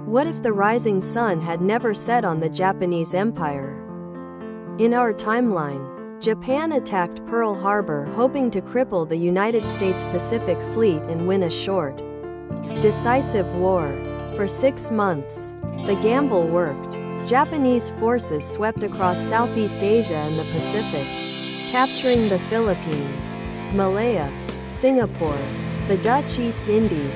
What if the rising sun had never set on the Japanese Empire? In our timeline, Japan attacked Pearl Harbor hoping to cripple the United States Pacific Fleet and win a short, decisive war. For 6 months, the gamble worked. Japanese forces swept across Southeast Asia and the Pacific, capturing the Philippines, Malaya, Singapore, the Dutch East Indies,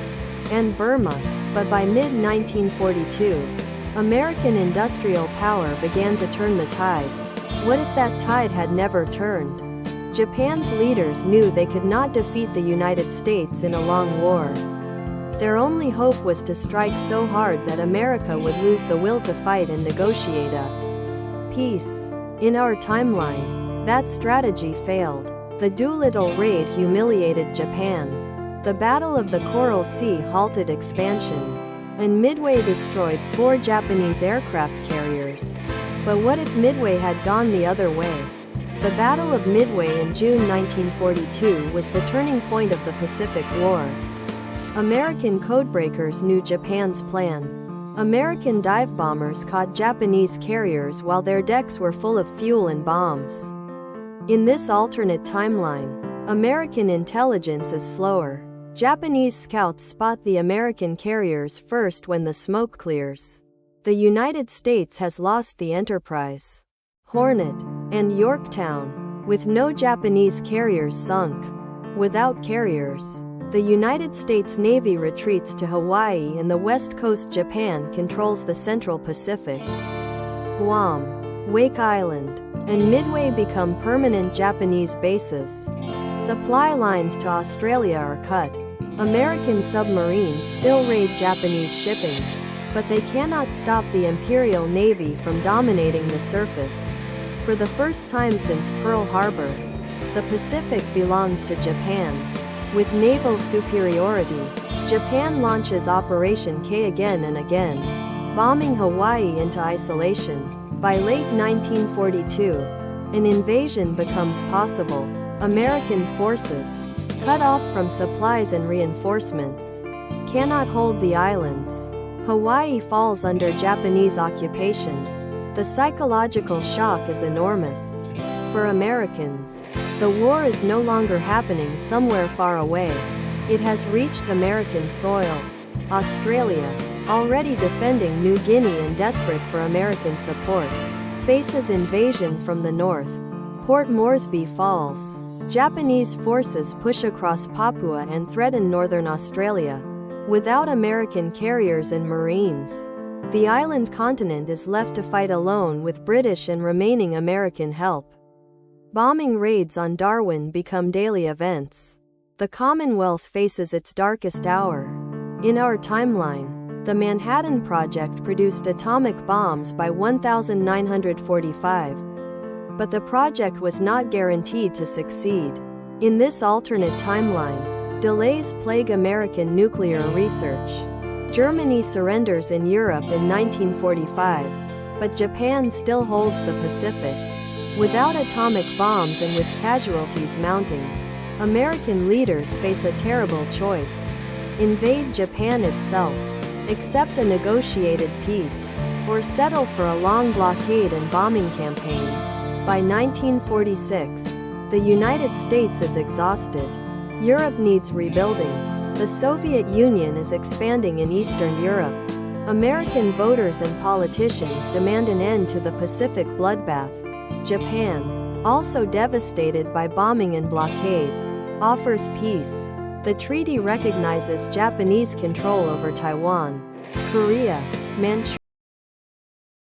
and Burma. But by mid-1942, American industrial power began to turn the tide. What if that tide had never turned? Japan's leaders knew they could not defeat the United States in a long war. Their only hope was to strike so hard that America would lose the will to fight and negotiate a peace. In our timeline, that strategy failed. The Doolittle raid humiliated Japan. The Battle of the Coral Sea halted expansion, and Midway destroyed 4 Japanese aircraft carriers. But what if Midway had gone the other way? The Battle of Midway in June 1942 was the turning point of the Pacific War. American codebreakers knew Japan's plan. American dive bombers caught Japanese carriers while their decks were full of fuel and bombs. In this alternate timeline, American intelligence is slower. Japanese scouts spot the American carriers first when the smoke clears. The United States has lost the Enterprise, Hornet, and Yorktown, with no Japanese carriers sunk. Without carriers, the United States Navy retreats to Hawaii and the West Coast. Japan controls the Central Pacific. Guam, Wake Island, and Midway become permanent Japanese bases. Supply lines to Australia are cut. American submarines still raid Japanese shipping, but they cannot stop the Imperial Navy from dominating the surface. For the first time since Pearl Harbor, the Pacific belongs to Japan. With naval superiority, Japan launches Operation K again and again, bombing Hawaii into isolation. By late 1942, an invasion becomes possible. American forces, cut off from supplies and reinforcements, cannot hold the islands. Hawaii falls under Japanese occupation. The psychological shock is enormous. For Americans, the war is no longer happening somewhere far away. It has reached American soil. Australia, already defending New Guinea and desperate for American support, faces invasion from the north. Port Moresby falls. Japanese forces push across Papua and threaten northern Australia. Without American carriers and marines, the island continent is left to fight alone with British and remaining American help. Bombing raids on Darwin become daily events. The Commonwealth faces its darkest hour. In our timeline, the Manhattan Project produced atomic bombs by 1945. But the project was not guaranteed to succeed. In this alternate timeline, delays plague American nuclear research. Germany surrenders in Europe in 1945, but Japan still holds the Pacific. Without atomic bombs and with casualties mounting, American leaders face a terrible choice. Invade Japan itself, accept a negotiated peace, or settle for a long blockade and bombing campaign. By 1946, the United States is exhausted. Europe needs rebuilding. The Soviet Union is expanding in Eastern Europe. American voters and politicians demand an end to the Pacific bloodbath. Japan, also devastated by bombing and blockade, offers peace. The treaty recognizes Japanese control over Taiwan, Korea, Manchuria.